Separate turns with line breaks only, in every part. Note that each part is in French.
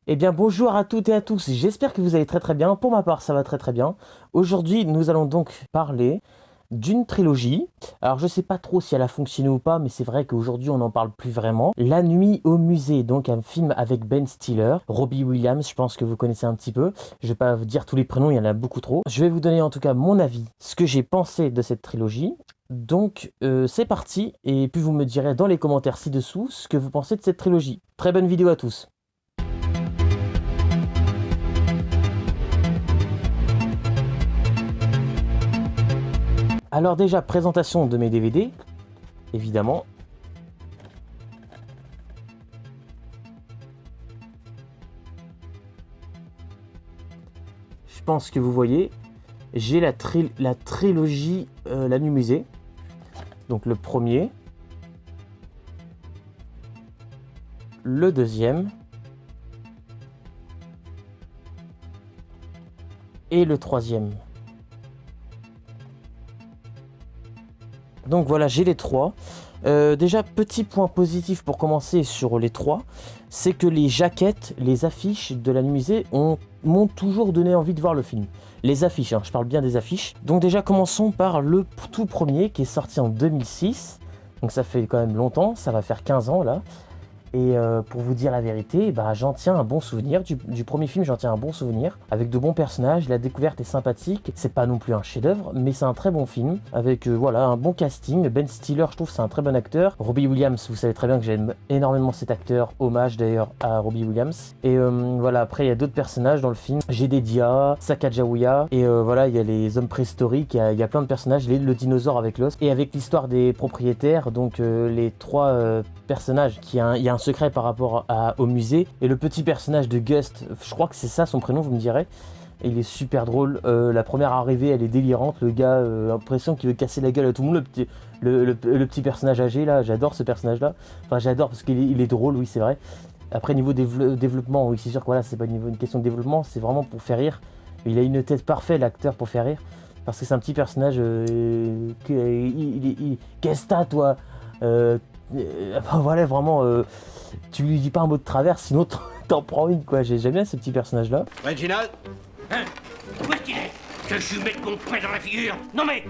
Eh bien bonjour à toutes et à tous, j'espère que vous allez très très bien, pour ma part ça va très très bien. Aujourd'hui nous allons donc parler d'une trilogie. Alors je sais pas trop si elle a fonctionné ou pas, mais c'est vrai qu'aujourd'hui on n'en parle plus vraiment. La nuit au musée, donc un film avec Ben Stiller, Robbie Williams, je pense que vous connaissez un petit peu. Je vais pas vous dire tous les prénoms, il y en a beaucoup trop. Je vais vous donner en tout cas mon avis, ce que j'ai pensé de cette trilogie. Donc c'est parti, et puis vous me direz dans les commentaires ci-dessous ce que vous pensez de cette trilogie. Très bonne vidéo à tous. Alors déjà, présentation de mes DVD, évidemment. Je pense que vous voyez, j'ai la trilogie La Nuit Musée. Donc le premier, le deuxième et le troisième. Donc voilà, j'ai les trois. Déjà, petit point positif pour commencer sur les trois, c'est que les jaquettes, les affiches de la Nuit Musée m'ont toujours donné envie de voir le film. Les affiches, hein, je parle bien des affiches. Donc déjà, commençons par le tout premier qui est sorti en 2006. Donc ça fait quand même longtemps, ça va faire 15 ans là. Et pour vous dire la vérité, bah, j'en tiens un bon souvenir. Du premier film, j'en tiens un bon souvenir. Avec de bons personnages, la découverte est sympathique. C'est pas non plus un chef-d'œuvre, mais c'est un très bon film. Avec voilà, un bon casting. Ben Stiller, je trouve, c'est un très bon acteur. Robbie Williams, vous savez très bien que j'aime énormément cet acteur. Hommage d'ailleurs à Robbie Williams. Et voilà, après, il y a d'autres personnages dans le film. Jedediah, Sacagawea. Et voilà, il y a les hommes préhistoriques. Il y a plein de personnages. Le dinosaure avec l'os. Et avec l'histoire des propriétaires, donc les trois personnages, il y a un secret par rapport au musée. Et le petit personnage de Gust, je crois que c'est ça son prénom, vous me direz. Et il est super drôle. La première arrivée, elle est délirante. Le gars, l'impression qu'il veut casser la gueule à tout le monde. Le petit personnage âgé, là, j'adore ce personnage-là. Enfin, j'adore parce qu'il est drôle, oui, c'est vrai. Après, niveau développement, oui, c'est sûr que voilà, c'est pas une question de développement, c'est vraiment pour faire rire. Il a une tête parfaite, l'acteur, pour faire rire. Parce que c'est un petit personnage. Qu'est-ce que t'as, toi enfin, voilà, vraiment, tu lui dis pas un mot de travers, sinon t'en prends une, quoi. J'aime bien ce petit personnage-là.
Reginald?
Hein? Où est-ce qu'il est? Que je lui mette mon poing dans la figure? Non mais...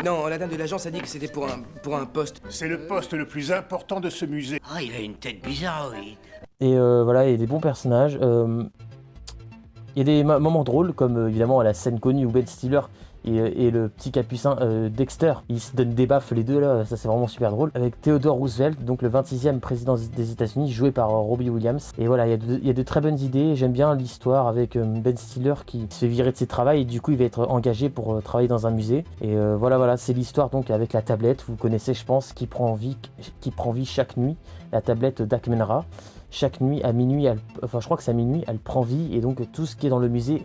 Non, la dame de l'agence a dit que c'était pour un poste.
C'est le poste le plus important de ce musée.
Ah, il a une tête bizarroïde.
Et voilà, il y a des bons personnages. Il y a des moments drôles, comme évidemment la scène connue où Ben Stiller et le petit capucin Dexter, ils se donnent des baffes les deux là, ça c'est vraiment super drôle. Avec Theodore Roosevelt, donc le 26e président des États-Unis, joué par Robbie Williams. Et voilà, il y a de très bonnes idées. J'aime bien l'histoire avec Ben Stiller qui se fait virer de ses travaux et du coup il va être engagé pour travailler dans un musée. Et voilà, c'est l'histoire donc avec la tablette, vous connaissez je pense, qui prend vie chaque nuit, la tablette d'Akmenra. Chaque nuit, à minuit, je crois que c'est à minuit, elle prend vie et donc tout ce qui est dans le musée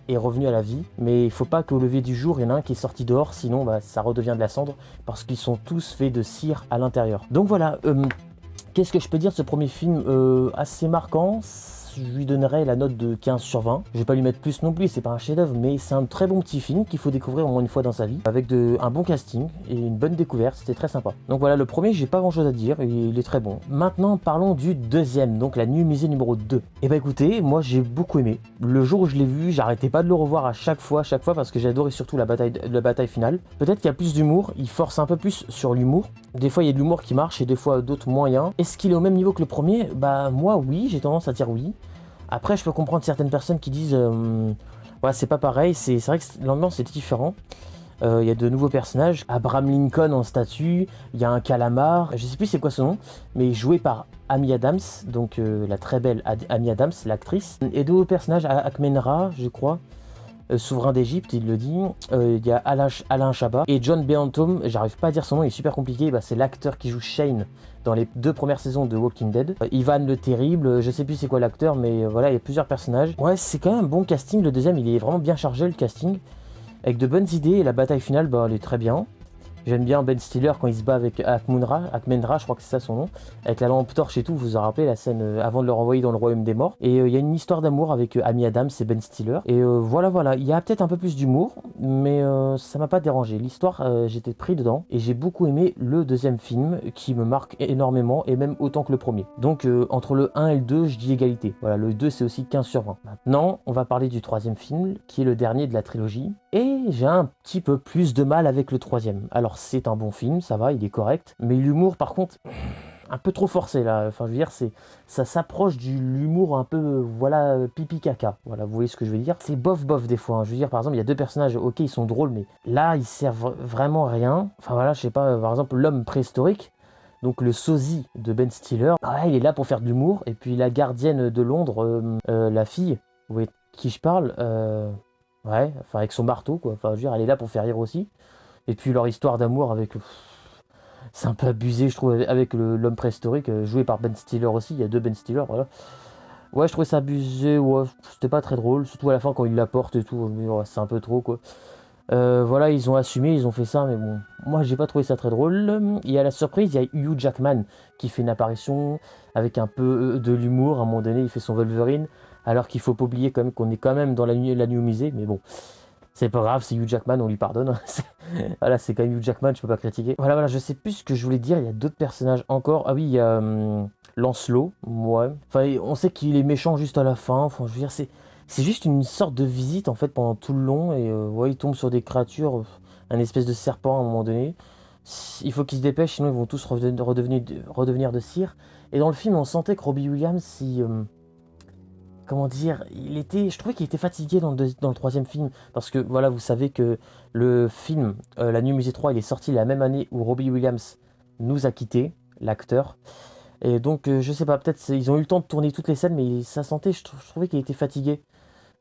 est revenu à la vie. Mais il faut pas qu'au lever du jour, il y en a un qui est sorti dehors, sinon bah, ça redevient de la cendre parce qu'ils sont tous faits de cire à l'intérieur. Donc voilà, qu'est-ce que je peux dire de ce premier film assez marquant? Je lui donnerais la note de 15 sur 20. Je vais pas lui mettre plus non plus, c'est pas un chef-d'œuvre, mais c'est un très bon petit film qu'il faut découvrir au moins une fois dans sa vie, avec un bon casting et une bonne découverte, c'était très sympa. Donc voilà, le premier, j'ai pas grand chose à dire, il est très bon. Maintenant, parlons du deuxième, donc la Nuit Musée numéro 2. Et bah écoutez, moi j'ai beaucoup aimé. Le jour où je l'ai vu, j'arrêtais pas de le revoir à chaque fois, parce que j'ai adoré surtout la bataille finale. Peut-être qu'il y a plus d'humour, il force un peu plus sur l'humour. Des fois il y a de l'humour qui marche et des fois d'autres moyens. Est-ce qu'il est au même niveau que le premier? Bah moi oui, j'ai tendance à dire oui. Après, je peux comprendre certaines personnes qui disent ouais, c'est pas pareil, c'est vrai que l'ambiance est différent. Il y a de nouveaux personnages. Abraham Lincoln en statue, il y a un calamar, je sais plus c'est quoi son nom, mais joué par Amy Adams, donc la très belle Amy Adams, l'actrice. Et de nouveaux personnages, Akmenra, je crois. Souverain d'Égypte, il le dit. Il y a Alain Chabat et John Beantom, j'arrive pas à dire son nom, il est super compliqué. Bah, c'est l'acteur qui joue Shane dans les 2 premières saisons de Walking Dead. Ivan le Terrible, je sais plus c'est quoi l'acteur, mais voilà, il y a plusieurs personnages. Ouais, c'est quand même un bon casting. Le deuxième, il est vraiment bien chargé, le casting, avec de bonnes idées. Et la bataille finale, bah, elle est très bien. J'aime bien Ben Stiller quand il se bat avec Akmenra, je crois que c'est ça son nom, avec la lampe torche et tout. Vous vous en rappelez la scène avant de le renvoyer dans le royaume des morts. Et il y a une histoire d'amour avec Amy Adams et Ben Stiller. Et voilà, il y a peut-être un peu plus d'humour, mais ça m'a pas dérangé. L'histoire, j'étais pris dedans et j'ai beaucoup aimé le deuxième film qui me marque énormément et même autant que le premier. Donc entre le 1 et le 2, je dis égalité. Voilà, le 2 c'est aussi 15 sur 20. Maintenant, on va parler du troisième film qui est le dernier de la trilogie. Et j'ai un petit peu plus de mal avec le troisième. Alors c'est un bon film, ça va, il est correct. Mais l'humour par contre, un peu trop forcé là. Enfin je veux dire, ça s'approche de l'humour un peu, voilà, pipi caca. Voilà, vous voyez ce que je veux dire. C'est bof des fois. Hein. Je veux dire, par exemple, il y a deux personnages, ok, ils sont drôles, mais là, ils servent vraiment à rien. Enfin voilà, je sais pas, par exemple, l'homme préhistorique. Donc le sosie de Ben Stiller, ouais, il est là pour faire de l'humour. Et puis la gardienne de Londres, la fille, vous voyez de qui je parle, ouais, enfin avec son marteau quoi, enfin je veux dire, elle est là pour faire rire aussi. Et puis leur histoire d'amour avec... c'est un peu abusé je trouve avec l'homme préhistorique, joué par Ben Stiller aussi, il y a deux Ben Stiller, voilà. Ouais, je trouvais ça abusé, ouais, c'était pas très drôle, surtout à la fin quand il la porte et tout, ouais, c'est un peu trop quoi. Voilà, ils ont assumé, ils ont fait ça, mais bon, moi j'ai pas trouvé ça très drôle. Il y a la surprise, il y a Hugh Jackman qui fait une apparition avec un peu de l'humour, à un moment donné il fait son Wolverine, alors qu'il faut pas oublier quand même qu'on est quand même dans la New Musée, mais bon, c'est pas grave, c'est Hugh Jackman, on lui pardonne. Voilà, c'est quand même Hugh Jackman, je peux pas critiquer. Voilà, je sais plus ce que je voulais dire, il y a d'autres personnages encore. Ah oui, il y a Lancelot, ouais. Enfin, on sait qu'il est méchant juste à la fin, enfin, je veux dire, c'est juste une sorte de visite en fait pendant tout le long et ouais, il tombe sur des créatures, un espèce de serpent à un moment donné. Il faut qu'ils se dépêchent, sinon ils vont tous redevenir de cire. Et dans le film, on sentait que Robbie Williams, comment dire, je trouvais qu'il était fatigué dans le troisième film. Parce que voilà, vous savez que le film, La Nuit Musée 3, il est sorti la même année où Robbie Williams nous a quittés, l'acteur. Et donc, je sais pas, peut-être ils ont eu le temps de tourner toutes les scènes, mais ça sentait, je trouvais qu'il était fatigué.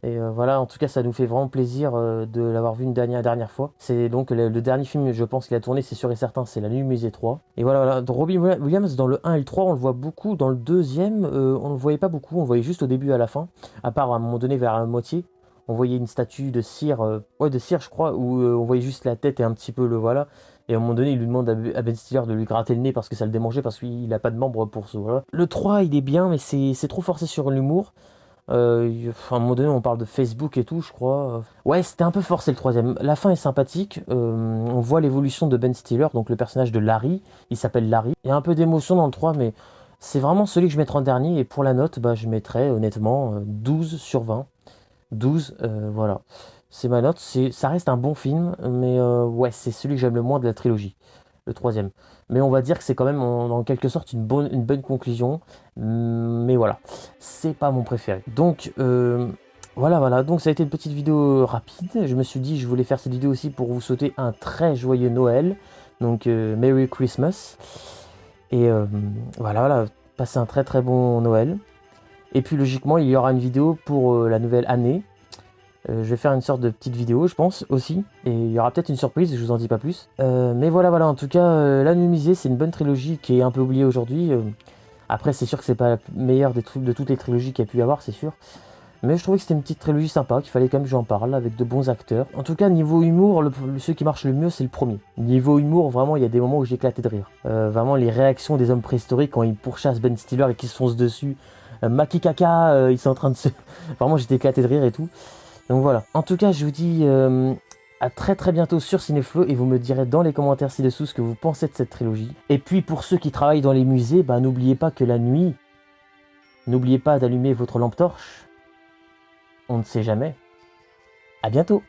Et voilà, en tout cas, ça nous fait vraiment plaisir de l'avoir vu une dernière fois. C'est donc le dernier film, je pense, qu'il a tourné, c'est sûr et certain, c'est La Nuit Musée 3. Et voilà, Robin Williams, dans le 1 et le 3, on le voit beaucoup. Dans le deuxième, on ne le voyait pas beaucoup, on le voyait juste au début et à la fin. À part à un moment donné, vers la moitié, on voyait une statue de cire, je crois, où on voyait juste la tête et un petit peu le voilà. Et à un moment donné, il lui demande à Ben Stiller de lui gratter le nez parce que ça le démangeait, parce qu'il n'a pas de membre pour ce voilà. Le 3, il est bien, mais c'est trop forcé sur l'humour. À un moment donné, on parle de Facebook et tout, je crois. Ouais, c'était un peu forcé le troisième. La fin est sympathique. On voit l'évolution de Ben Stiller, donc le personnage de Larry. Il s'appelle Larry. Il y a un peu d'émotion dans le 3, mais c'est vraiment celui que je mettrai en dernier. Et pour la note, bah, je mettrais honnêtement 12 sur 20. 12, voilà. C'est ma note. Ça reste un bon film, mais ouais, c'est celui que j'aime le moins de la trilogie. Le troisième. Mais on va dire que c'est quand même en quelque sorte une bonne conclusion. Mais voilà, c'est pas mon préféré. Donc voilà. Donc ça a été une petite vidéo rapide. Je me suis dit je voulais faire cette vidéo aussi pour vous souhaiter un très joyeux Noël. Donc Merry Christmas. Et voilà, passez un très bon Noël. Et puis logiquement il y aura une vidéo pour la nouvelle année. Je vais faire une sorte de petite vidéo, je pense, aussi. Et il y aura peut-être une surprise, je vous en dis pas plus. Mais voilà, en tout cas, La Nuit Musée, c'est une bonne trilogie qui est un peu oubliée aujourd'hui. Après, c'est sûr que c'est pas la meilleure des trucs de toutes les trilogies qu'il y a pu y avoir, c'est sûr. Mais je trouvais que c'était une petite trilogie sympa, qu'il fallait quand même que j'en parle, avec de bons acteurs. En tout cas, niveau humour, ceux qui marchent le mieux, c'est le premier. Niveau humour, vraiment, il y a des moments où j'ai éclaté de rire. Vraiment, les réactions des hommes préhistoriques quand ils pourchassent Ben Stiller et qu'ils se foncent dessus. Maki Kaka, ils sont en train de se... Vraiment, j'étais éclaté de rire et tout. Donc voilà. En tout cas, je vous dis à très bientôt sur Cinéflow et vous me direz dans les commentaires ci-dessous ce que vous pensez de cette trilogie. Et puis pour ceux qui travaillent dans les musées, bah, n'oubliez pas que la nuit, n'oubliez pas d'allumer votre lampe torche. On ne sait jamais. À bientôt.